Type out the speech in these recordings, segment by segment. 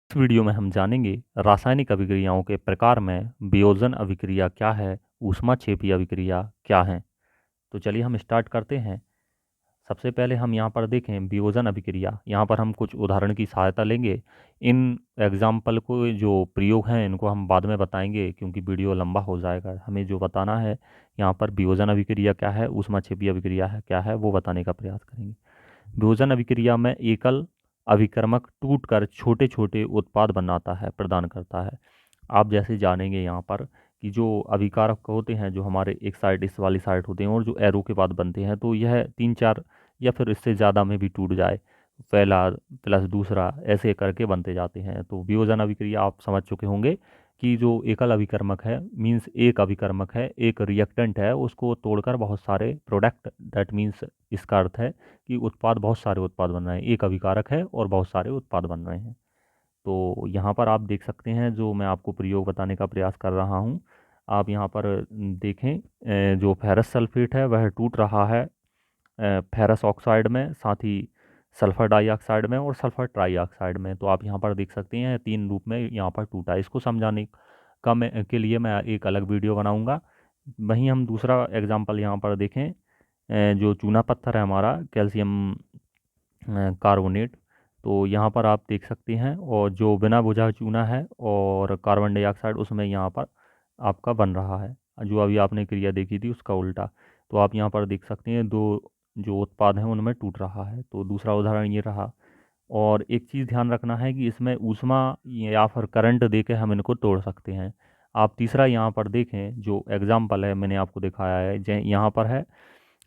इस वीडियो में हम जानेंगे रासायनिक अभिक्रियाओं के प्रकार में वियोजन अभिक्रिया क्या है, ऊष्माक्षेपी अभिक्रिया क्या है। तो चलिए हम स्टार्ट करते हैं। सबसे पहले हम यहाँ पर देखें वियोजन अभिक्रिया। यहाँ पर हम कुछ उदाहरण की सहायता लेंगे। इन एग्जाम्पल को जो प्रयोग हैं इनको हम बाद में बताएंगे क्योंकि वीडियो लंबा हो जाएगा। हमें जो बताना है यहाँ पर वियोजन अभिक्रिया क्या है, ऊष्माक्षेपी अभिक्रिया है क्या है, वो बताने का प्रयास करेंगे। वियोजन अभिक्रिया में एकल अभिकर्मक टूटकर छोटे छोटे उत्पाद बनाता है, प्रदान करता है। आप जैसे जानेंगे यहाँ पर कि जो अभिकारक होते हैं जो हमारे एक साइड इस वाली साइड होते हैं और जो एरो के बाद बनते हैं, तो यह 3-4 या फिर इससे ज़्यादा में भी टूट जाए, पहला प्लस दूसरा ऐसे करके बनते जाते हैं। तो वियोजन अभिक्रिया आप समझ चुके होंगे कि जो एकल अभिकर्मक है मीन्स एक अभिकर्मक है, एक रिएक्टेंट है, उसको तोड़कर बहुत सारे प्रोडक्ट, दैट मीन्स इसका अर्थ है कि उत्पाद, बहुत सारे उत्पाद बन रहे हैं। एक अभिकारक है और बहुत सारे उत्पाद बन रहे हैं। तो यहाँ पर आप देख सकते हैं जो मैं आपको प्रयोग बताने का प्रयास कर रहा हूँ। आप यहाँ पर देखें, जो फेरस सल्फेट है वह टूट रहा है फेरस ऑक्साइड में, साथ ही सल्फर डाइऑक्साइड में और सल्फर ट्राइऑक्साइड में। तो आप यहाँ पर देख सकते हैं 3 रूप में यहाँ पर टूटा है। इसको समझाने का के लिए मैं एक अलग वीडियो बनाऊंगा। वहीं हम दूसरा एग्जांपल यहाँ पर देखें, जो चूना पत्थर है हमारा कैल्शियम कार्बोनेट। तो यहाँ पर आप देख सकते हैं, और जो बिना बुझा चूना है और कार्बन डाइऑक्साइड उसमें यहाँ पर आपका बन रहा है, जो अभी आपने क्रिया देखी थी उसका उल्टा। तो आप यहाँ पर देख सकते हैं दो जो उत्पाद हैं उनमें टूट रहा है। तो दूसरा उदाहरण ये रहा। और एक चीज़ ध्यान रखना है कि इसमें ऊष्मा या फिर करंट दे के हम इनको तोड़ सकते हैं। आप तीसरा यहाँ पर देखें, जो एग्जाम्पल है मैंने आपको दिखाया है, यहाँ पर है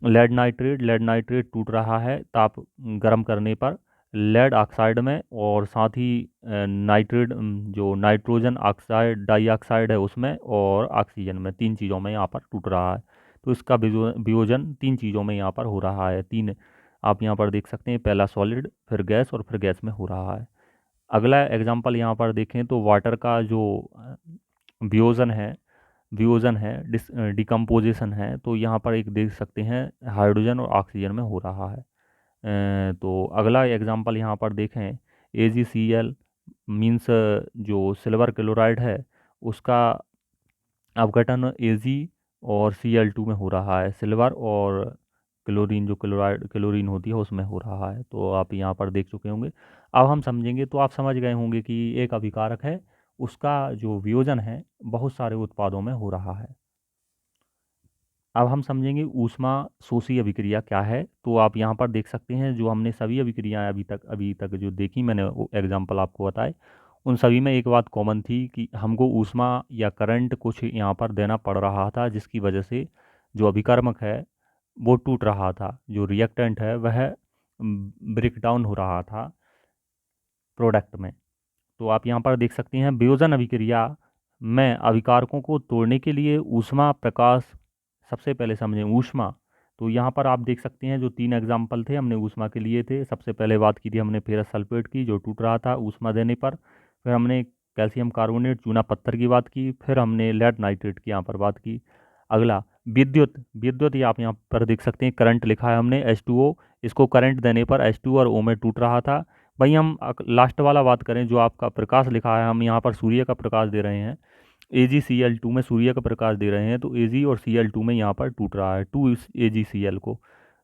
लेड नाइट्रेट टूट रहा है ताप गर्म करने पर लेड ऑक्साइड में, और साथ ही नाइट्रेट, जो नाइट्रोजन ऑक्साइड डाइऑक्साइड है उसमें, और ऑक्सीजन में, 3 चीज़ों में यहाँ पर टूट रहा है। तो इसका वियोजन 3 चीज़ों में यहाँ पर हो रहा है। 3 आप यहाँ पर देख सकते हैं, पहला सॉलिड, फिर गैस और फिर गैस में हो रहा है। अगला एग्जाम्पल यहाँ पर देखें तो वाटर का जो वियोजन है वियोजन है डिकम्पोजिशन है, तो यहाँ पर एक देख सकते हैं हाइड्रोजन और ऑक्सीजन में हो रहा है। तो अगला एग्जांपल यहाँ पर देखें, AgCl मीन्स जो सिल्वर क्लोराइड है उसका अपघटन Ag और Cl2 में हो रहा है। सिल्वर और क्लोरीन, जो क्लोरीन होती है उसमें हो रहा है। तो आप यहाँ पर देख चुके होंगे। अब हम समझेंगे तो आप समझ गए होंगे कि एक अभिकारक है, उसका जो वियोजन है बहुत सारे उत्पादों में हो रहा है। अब हम समझेंगे ऊष्मा शोषी अभिक्रिया क्या है। तो आप यहाँ पर देख सकते हैं जो हमने सभी अभिक्रियाएं अभी तक जो देखी, मैंने वो एग्जाम्पल आपको बताए, उन सभी में एक बात कॉमन थी कि हमको ऊष्मा या करंट कुछ यहाँ पर देना पड़ रहा था, जिसकी वजह से जो अभिकर्मक है वो टूट रहा था, जो रिएक्टेंट है वह ब्रेक डाउन हो रहा था प्रोडक्ट में। तो आप यहाँ पर देख सकते हैं वियोजन अभिक्रिया में अभिकारकों को तोड़ने के लिए ऊष्मा प्रकाश, सबसे पहले समझें ऊष्मा। तो यहाँ पर आप देख सकते हैं जो 3 एग्जाम्पल थे हमने ऊष्मा के लिए थे। सबसे पहले बात की थी हमने फेरस सल्फेट की जो टूट रहा था ऊष्मा देने पर, फिर हमने कैल्शियम कार्बोनेट चूना पत्थर की बात की, फिर हमने लेड नाइट्रेट की यहाँ पर बात की। अगला विद्युत विद्युत ये आप यहाँ पर देख सकते हैं करंट लिखा है हमने H2O, इसको करंट देने पर H2 और O में टूट रहा था। वहीं हम लास्ट वाला बात करें, जो आपका प्रकाश लिखा है, हम यहाँ पर सूर्य का प्रकाश दे रहे हैं, AgCl2 में सूर्य का प्रकाश दे रहे हैं, तो Ag और Cl2 में यहाँ पर टूट रहा है 2 AgCl को।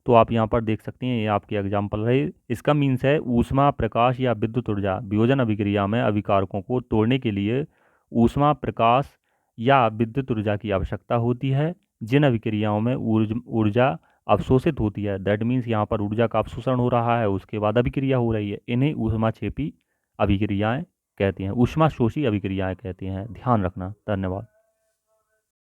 तो आप यहाँ पर देख सकते हैं ये आपके एग्जाम्पल रहे। इसका मीन्स है ऊष्मा प्रकाश या विद्युत ऊर्जा वियोजन अभिक्रिया में अभिकारकों को तोड़ने के लिए ऊष्मा प्रकाश या विद्युत ऊर्जा की आवश्यकता होती है। जिन अभिक्रियाओं में ऊर्जा अवशोषित होती है, दैट मीन्स यहाँ पर ऊर्जा का अवशोषण हो रहा है उसके बाद अभिक्रिया हो रही है, इन्हें ऊष्माक्षेपी अभिक्रियाएं कहते हैं, ऊष्मा शोषी अभिक्रियाएं कहते हैं। ध्यान रखना। धन्यवाद।